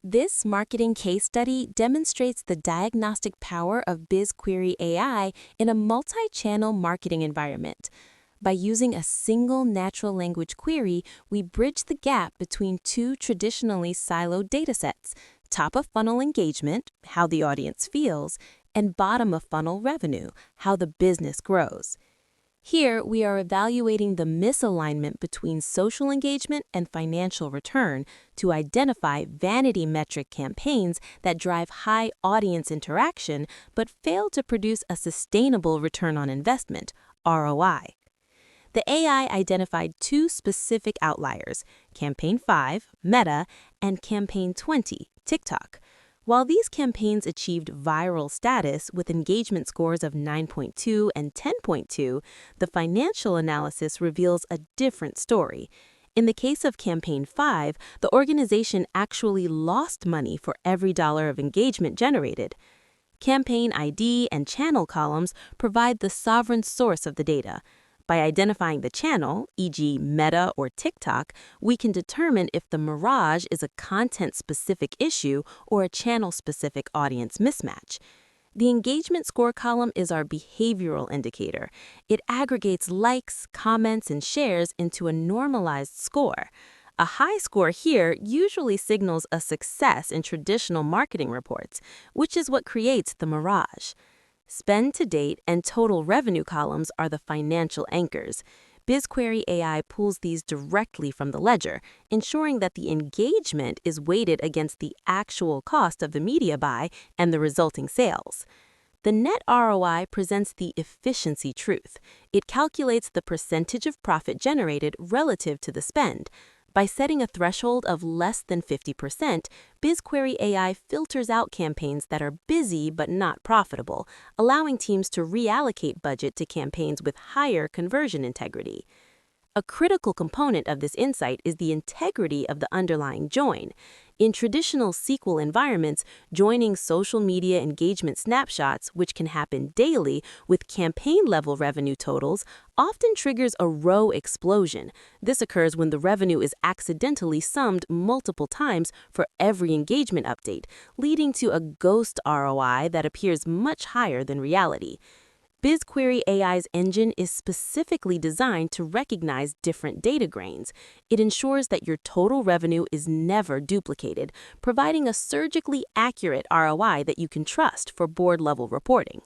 This marketing case study demonstrates the diagnostic power of BizQuery AI in a multi-channel marketing environment. By using a single natural language query, we bridge the gap between two traditionally siloed datasets: top-of-funnel engagement, how the audience feels, and bottom-of-funnel revenue, how the business grows. Here, we are evaluating the misalignment between social engagement and financial return to identify vanity metric campaigns that drive high audience interaction but fail to produce a sustainable return on investment, ROI. The AI identified two specific outliers: Campaign 5, Meta, and Campaign 20, TikTok. While these campaigns achieved viral status with engagement scores of 9.2 and 10.2, the financial analysis reveals a different story. In the case of Campaign 5, the organization actually lost money for every dollar of engagement generated. Campaign ID and channel columns provide the sovereign source of the data. By identifying the channel, e.g. Meta or TikTok, we can determine if the mirage is a content-specific issue or a channel-specific audience mismatch. The engagement score column is our behavioral indicator. It aggregates likes, comments, and shares into a normalized score. A high score here usually signals a success in traditional marketing reports, which is what creates the mirage. Spend to date and total revenue columns are the financial anchors. BizQuery AI pulls these directly from the ledger, ensuring that the engagement is weighted against the actual cost of the media buy and the resulting sales. The net ROI presents the efficiency truth. It calculates the percentage of profit generated relative to the spend. By setting a threshold of less than 50%, BizQuery AI filters out campaigns that are busy but not profitable, allowing teams to reallocate budget to campaigns with higher conversion integrity. A critical component of this insight is the integrity of the underlying join. In traditional SQL environments, joining social media engagement snapshots, which can happen daily with campaign-level revenue totals, often triggers a row explosion. This occurs when the revenue is accidentally summed multiple times for every engagement update, leading to a ghost ROI that appears much higher than reality. BizQuery AI's engine is specifically designed to recognize different data grains. It ensures that your total revenue is never duplicated, providing a surgically accurate ROI that you can trust for board-level reporting.